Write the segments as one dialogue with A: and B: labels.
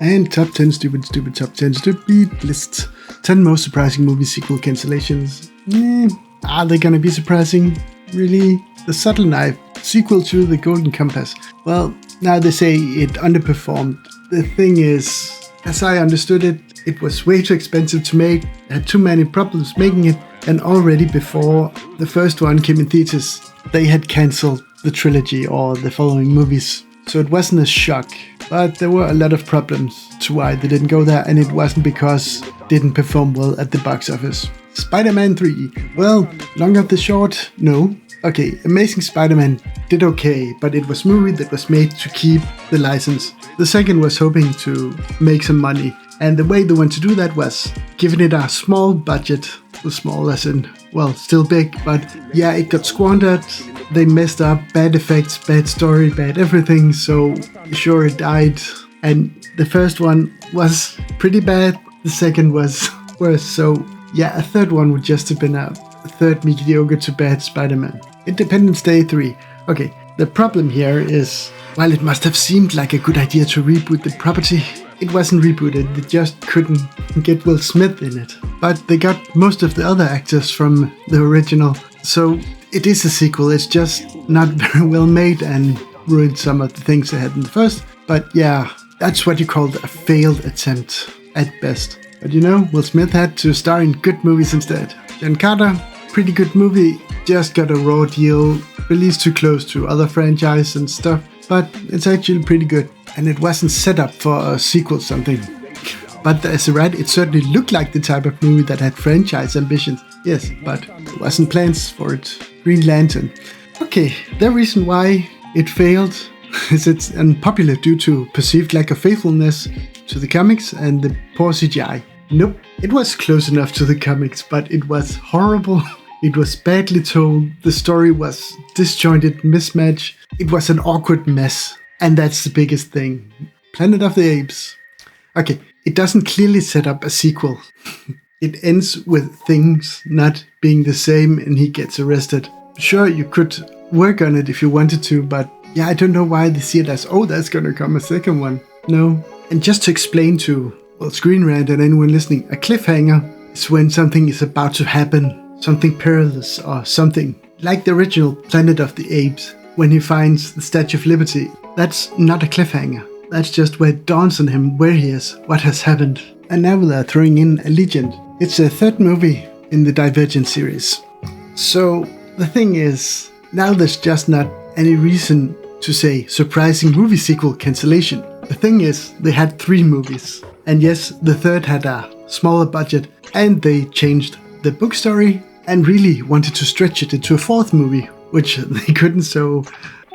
A: And top 10 stupid top 10 stupid list. 10 most surprising movie sequel cancellations. Are they gonna be surprising? Really? The Subtle Knife, sequel to The Golden Compass. Well, now they say it underperformed. The thing is, as I understood it, it was way too expensive to make, had too many problems making it, and already before the first one came in theaters, they had cancelled the trilogy or the following movies. So it wasn't a shock, but there were a lot of problems to why they didn't go there, and it wasn't because it didn't perform well at the box office. Spider-Man 3. Well, long of the short, no. Okay, Amazing Spider-Man did okay, but it was a movie that was made to keep the license. The second was hoping to make some money, and the way they went to do that was giving it a small budget. Small as in, well, still big, but yeah, it got squandered. They messed up, bad effects, bad story, bad everything, so sure it died. And the first one was pretty bad, the second was worse, so yeah, a third one would just have been a third mediocre to bad Spider-Man. Independence Day 3. Okay, the problem here is, while it must have seemed like a good idea to reboot the property, it wasn't rebooted, they just couldn't get Will Smith in it. But they got most of the other actors from the original, so it is a sequel, it's just not very well made and ruined some of the things they had in the first. But yeah, that's what you call a failed attempt at best. But you know, Will Smith had to star in good movies instead. John Carter, pretty good movie, just got a raw deal, released too close to other franchise and stuff, but it's actually pretty good. And it wasn't set up for a sequel something. But as a rat, it certainly looked like the type of movie that had franchise ambitions. Yes, but there wasn't plans for it. Green Lantern. Okay, the reason why it failed is it's unpopular due to perceived lack of faithfulness to the comics and the poor CGI. Nope, it was close enough to the comics, but it was horrible. It was badly told. The story was disjointed, mismatched. It was an awkward mess. And that's the biggest thing. Planet of the Apes. Okay, it doesn't clearly set up a sequel. It ends with things not being the same and he gets arrested. Sure, you could work on it if you wanted to, but yeah, I don't know why they see it as, oh, that's gonna come a second one. No. And just to explain to, well, Screen Rant and anyone listening, a cliffhanger is when something is about to happen, something perilous or something. Like the original Planet of the Apes, when he finds the Statue of Liberty. That's not a cliffhanger. That's just where it dawns on him where he is, what has happened. And now they're throwing in a legend. It's the third movie in the Divergent series. So the thing is, now there's just not any reason to say surprising movie sequel cancellation. The thing is, they had 3 movies. And yes, the third had a smaller budget, and they changed the book story and really wanted to stretch it into a 4th movie, which they couldn't, so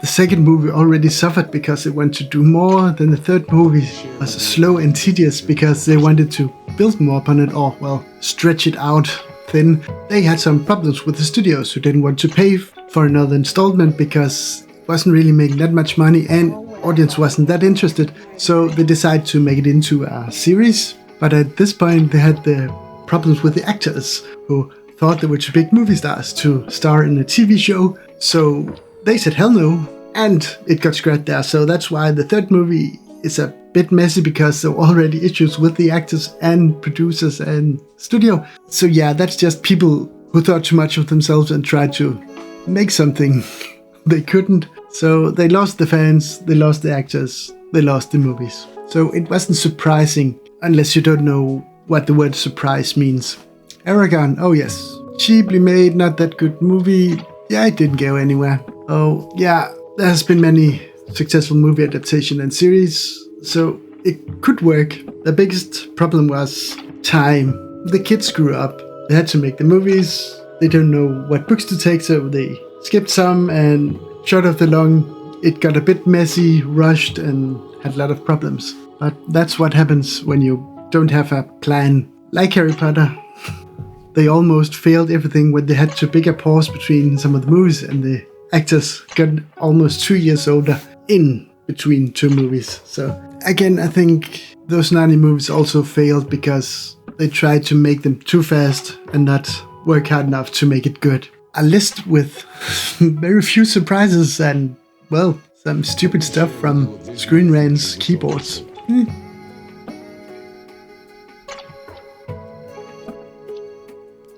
A: the second movie already suffered because it wanted to do more. Then the third movie was slow and tedious because they wanted to build more upon it or, well, stretch it out thin. They had some problems with the studios who didn't want to pay for another installment because it wasn't really making that much money and audience wasn't that interested. So they decided to make it into a series. But at this point they had the problems with the actors who thought they were too big movie stars to star in a TV show. So they said hell no, and it got scrapped there. So that's why the third movie is a bit messy because there were already issues with the actors and producers and studio. So yeah, that's just people who thought too much of themselves and tried to make something they couldn't. So they lost the fans, they lost the actors, they lost the movies. So it wasn't surprising unless you don't know what the word surprise means. Aragon, oh yes, cheaply made, not that good movie. Yeah, it didn't go anywhere. Oh yeah, there has been many successful movie adaptation and series, so it could work. The biggest problem was time. The kids grew up, they had to make the movies, they don't know what books to take, so they skipped some, and short of the long, it got a bit messy, rushed, and had a lot of problems. But that's what happens when you don't have a plan. Like Harry Potter. They almost failed everything when they had to pick a pause between some of the movies, and the actors got almost 2 years older in between 2 movies. So again, I think those 90 movies also failed because they tried to make them too fast and not work hard enough to make it good. A list with very few surprises and, well, some stupid stuff from Screen Rant's keyboards.